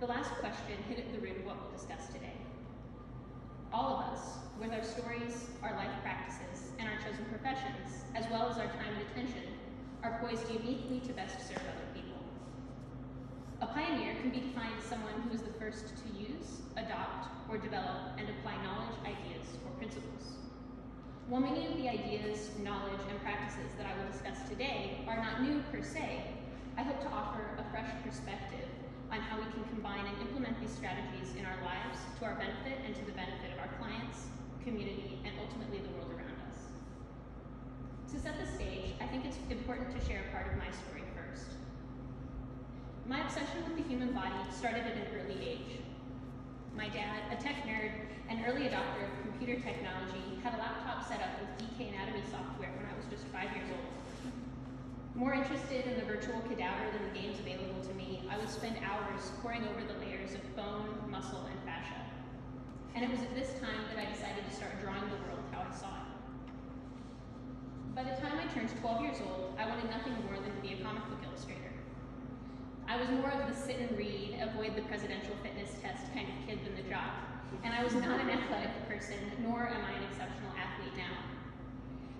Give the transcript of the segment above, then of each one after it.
the last question hit at the root of what we'll discuss today. All of us, with our stories, our life practices, and our chosen professions, as well as our time and attention, are poised uniquely to best serve other people. A pioneer can be defined as someone who is the first to use, adopt, or develop and apply knowledge, ideas, or principles. While many of the ideas, knowledge, and practices that I will discuss today are not new per se, I hope to offer a fresh perspective on how we can combine and implement these strategies in our lives to our benefit and to the benefit of our clients, community, and ultimately the world around us. To set the stage, I think it's important to share a part of my story first. My obsession with the human body started at an early age. My dad, a tech nerd and early adopter of computer technology, had a laptop set up with DK Anatomy software when I was just 5 years old. More interested in the virtual cadaver than the games available to me, I would spend hours poring over the layers of bone, muscle, and fascia. And it was at this time that I decided to start drawing the world how I saw it. By the time I turned 12 years old, I wanted nothing more than to be a comic book illustrator. I was more of the sit and read, avoid the presidential fitness test kind of kid than the jock, and I was not an athletic person, nor am I an exceptional athlete now.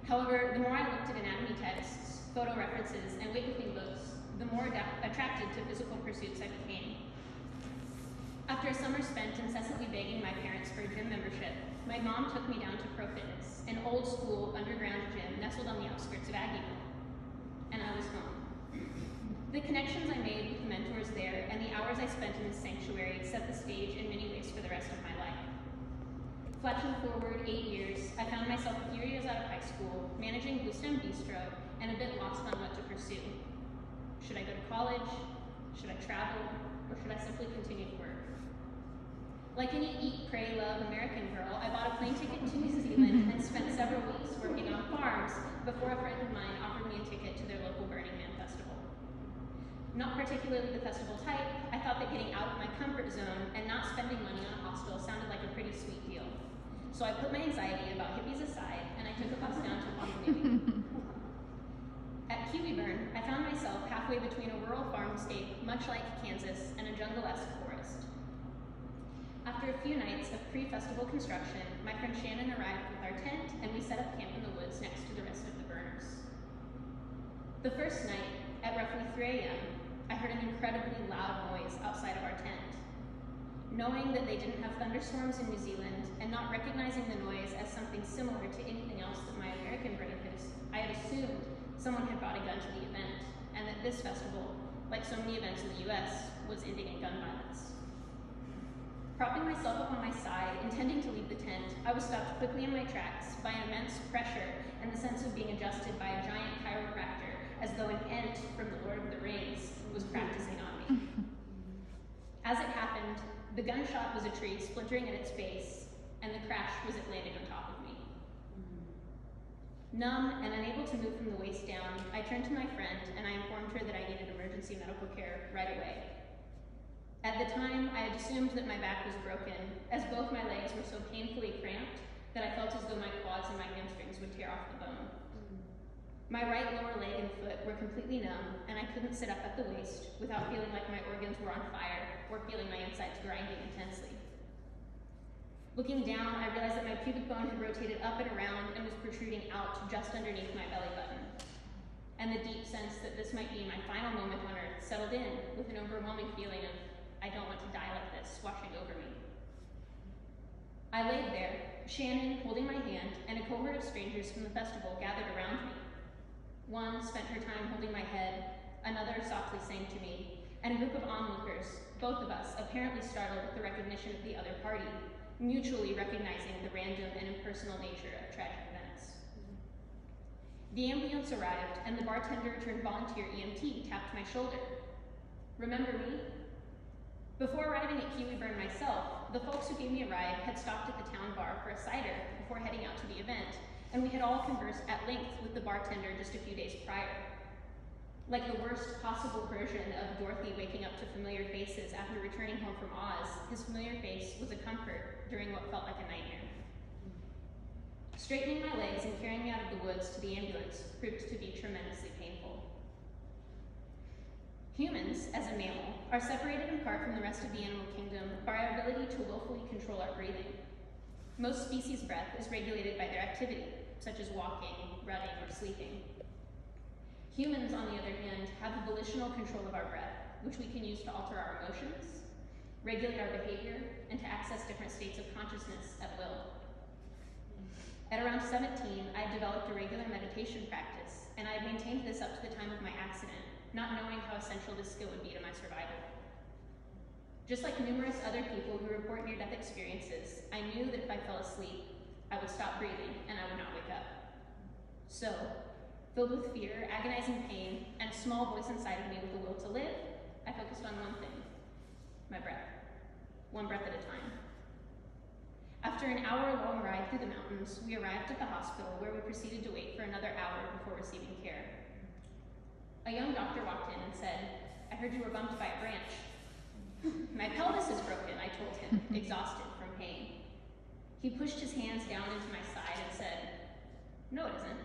However, the more I looked at anatomy texts, photo references, and weightlifting books, the more attracted to physical pursuits I became. After a summer spent incessantly begging my parents for a gym membership, my mom took me down to Pro Fitness, an old school underground gym nestled on the outskirts of Aggieville, and I was home. The connections I made with the mentors there and the hours I spent in this sanctuary set the stage in many ways for the rest of my life. Flashing forward 8 years, I found myself a few years out of high school, managing Blue Stem Bistro, and a bit lost on what to pursue. Should I go to college? Should I travel? Or should I simply continue to work? Like any eat, pray, love American girl, I bought a plane ticket to New Zealand and spent several weeks working on farms before a friend of mine offered me a ticket to their local Burning Man festival. Not particularly the festival type, I thought that getting out of my comfort zone and not spending money on a hostel sounded like a pretty sweet deal. So I put my anxiety about hippies aside and I took a bus down to Honolulu. At Kiwiburn, I found myself halfway between a rural farmscape, much like Kansas, and a jungle-esque forest. After a few nights of pre-festival construction, my friend Shannon arrived with our tent and we set up camp in the woods next to the rest of the burners. The first night, at roughly 3 a.m., I heard an incredibly loud noise outside of our tent. Knowing that they didn't have thunderstorms in New Zealand and not recognizing the noise as something similar to anything else that my American brain I had assumed someone had brought a gun to the event and that this festival, like so many events in the US, was ending in gun violence. Propping myself up on my side, intending to leave the tent, I was stopped quickly in my tracks by immense pressure and the sense of being adjusted by a giant chiropractor as though an ent from the Lord of the Rings was practicing on me. As it happened, the gunshot was a tree splintering at its base, and the crash was it landing on top of me. Numb and unable to move from the waist down, I turned to my friend and I informed her that I needed emergency medical care right away. At the time, I had assumed that my back was broken, as both my legs were so painfully cramped that I felt as though my quads and my hamstrings would tear off the bone. My right lower leg and foot were completely numb, and I couldn't sit up at the waist without feeling like my organs were on fire or feeling my insides grinding intensely. Looking down, I realized that my pubic bone had rotated up and around and was protruding out just underneath my belly button. And the deep sense that this might be my final moment on earth settled in with an overwhelming feeling of, I don't want to die like this, washing over me. I laid there, Shannon holding my hand, and a cohort of strangers from the festival gathered around me. One spent her time holding my head, another softly sang to me, and a group of onlookers, both of us apparently startled at the recognition of the other party, mutually recognizing the random and impersonal nature of tragic events. The ambulance arrived, and the bartender turned volunteer EMT tapped my shoulder. Remember me? Before arriving at Kiwiburn myself, the folks who gave me a ride had stopped at the town bar for a cider before heading out to the event, and we had all conversed at length with the bartender just a few days prior. Like the worst possible version of Dorothy waking up to familiar faces after returning home from Oz, his familiar face was a comfort during what felt like a nightmare. Straightening my legs and carrying me out of the woods to the ambulance proved to be tremendously painful. Humans, as a mammal, are separated in part from the rest of the animal kingdom by our ability to willfully control our breathing. Most species' breath is regulated by their activity, such as walking, running, or sleeping. Humans, on the other hand, have the volitional control of our breath, which we can use to alter our emotions, regulate our behavior, and to access different states of consciousness at will. At around 17, I had developed a regular meditation practice, and I had maintained this up to the time of my accident, not knowing how essential this skill would be to my survival. Just like numerous other people who report near-death experiences, I knew that if I fell asleep, I would stop breathing and I would not wake up. So, filled with fear, agonizing pain, and a small voice inside of me with the will to live, I focused on one thing: my breath. One breath at a time. After an hour-long ride through the mountains, we arrived at the hospital where we proceeded to wait for another hour before receiving care. A young doctor walked in and said, "I heard you were bumped by a branch." "My pelvis is broken," I told him, exhausted from pain. He pushed his hands down into my side and said, "No, it isn't."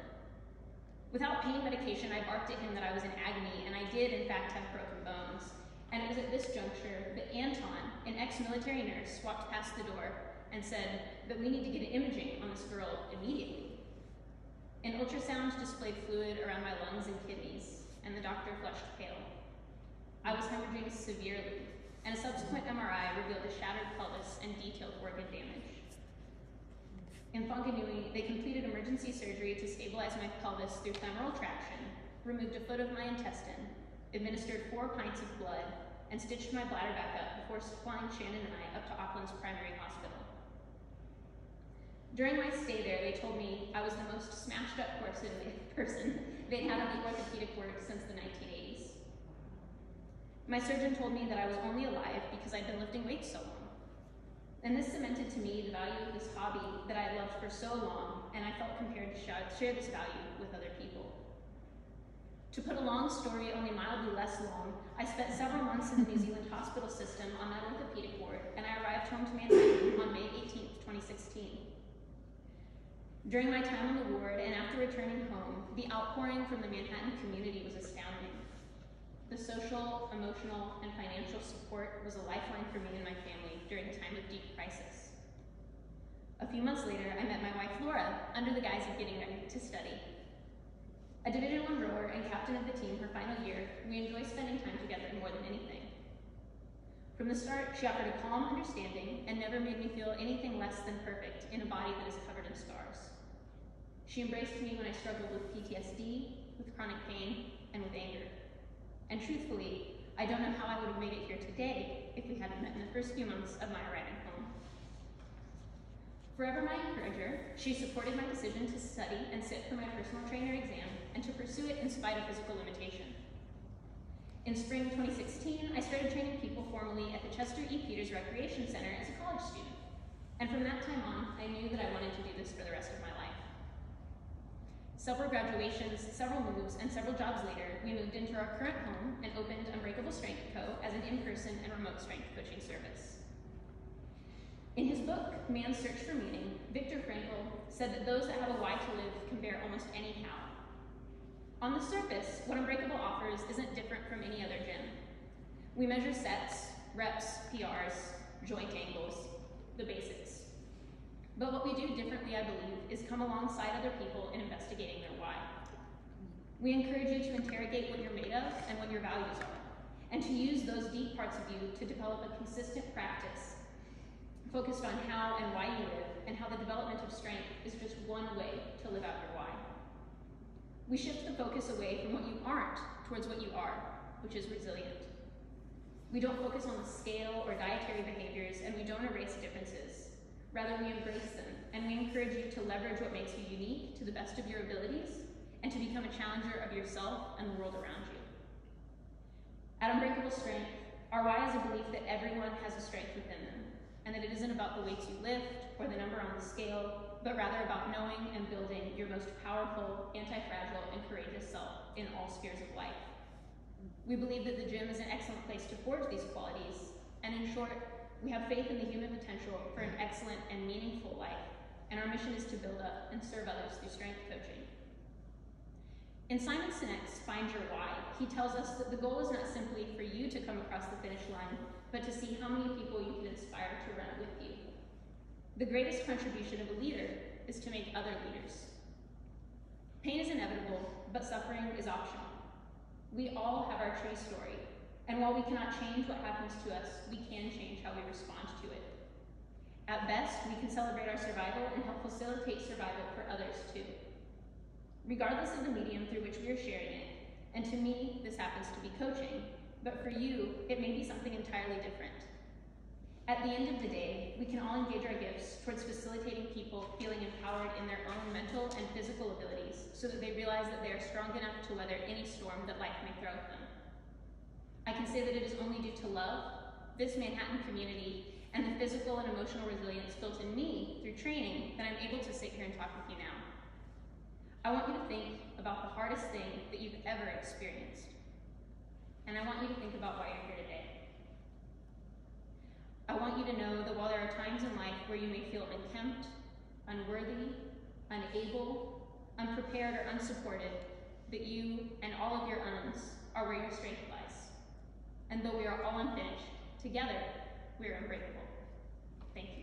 Without pain medication, I barked at him that I was in agony, and I did, in fact, have broken bones. And it was at this juncture that Anton, an ex-military nurse, walked past the door and said that we need to get imaging on this girl immediately. An ultrasound displayed fluid around my lungs and kidneys, and the doctor flushed pale. I was hemorrhaging severely, and a subsequent MRI revealed a shattered pelvis and detailed organ damage. In Whanganui, they completed emergency surgery to stabilize my pelvis through femoral traction, removed a foot of my intestine, administered 4 pints of blood, and stitched my bladder back up before flying Shannon and I up to Auckland's primary hospital. During my stay there, they told me I was the most smashed up person they'd had on the orthopedic ward since the 1980s. My surgeon told me that I was only alive because I'd been lifting weights so long. And this cemented to me the value of this hobby that I had loved for so long, and I felt compelled to share this value with other people. To put a long story only mildly less long, I spent several months in the New Zealand hospital system on that orthopedic ward, and I arrived home to Manhattan on May 18th, 2016. During my time on the ward and after returning home, the outpouring from the Manhattan community was astounding. The social, emotional, and financial support was a lifeline for me and my family during a time of deep crisis. A few months later, I met my wife Laura under the guise of getting ready to study. A Division I rower and captain of the team her final year, we enjoy spending time together more than anything. From the start, she offered a calm understanding and never made me feel anything less than perfect in a body that is covered in scars. She embraced me when I struggled with PTSD, with chronic pain, and with anger. And truthfully, I don't know how I would have made it here today if we hadn't met in the first few months of my arriving home. Forever my encourager, she supported my decision to study and sit for my personal trainer exam and to pursue it in spite of physical limitation. In spring 2016, I started training people formally at the Chester E. Peters Recreation Center as a college student. And from that time on, I knew that I wanted to do this for the rest of my life. Several graduations, several moves, and several jobs later, we moved into our current home and opened Unbreakable Strength Co. as an in-person and remote strength coaching service. In his book, Man's Search for Meaning, Viktor Frankl said that those that have a why to live can bear almost any how. On the surface, what Unbreakable offers isn't different from any other gym. We measure sets, reps, PRs, joint angles, the basics. But what we do differently, I believe, is come alongside other people in investigating their why. We encourage you to interrogate what you're made of and what your values are, and to use those deep parts of you to develop a consistent practice focused on how and why you live, and how the development of strength is just one way to live out your why. We shift the focus away from what you aren't towards what you are, which is resilient. We don't focus on the scale or dietary behaviors, and we don't erase differences. Rather, we embrace them, and we encourage you to leverage what makes you unique to the best of your abilities, and to become a challenger of yourself and the world around you. At Unbreakable Strength, our why is a belief that everyone has a strength within them, and that it isn't about the weights you lift or the number on the scale, but rather about knowing and building your most powerful, anti-fragile, and courageous self in all spheres of life. We believe that the gym is an excellent place to forge these qualities, and in short, we have faith in the human potential for an excellent and meaningful life, and our mission is to build up and serve others through strength coaching. In Simon Sinek's Find Your Why, he tells us that the goal is not simply for you to come across the finish line, but to see how many people you can inspire to run it with you. The greatest contribution of a leader is to make other leaders. Pain is inevitable, but suffering is optional. We all have our true story, and while we cannot change what happens to us, we can change how we respond to it. At best, we can celebrate our survival and help facilitate survival for others too. Regardless of the medium through which we are sharing it, and to me, this happens to be coaching, but for you, it may be something entirely different. At the end of the day, we can all engage our gifts towards facilitating people feeling empowered in their own mental and physical abilities so that they realize that they are strong enough to weather any storm that life may throw at them. I can say that it is only due to love, this Manhattan community, and the physical and emotional resilience built in me through training that I'm able to sit here and talk with you now. I want you to think about the hardest thing that you've ever experienced. And I want you to think about why you're here today. I want you to know that while there are times in life where you may feel unkempt, unworthy, unable, unprepared, or unsupported, that you and all of your uns are where your strength lies. And though we are all unfinished, together we are unbreakable. Thank you.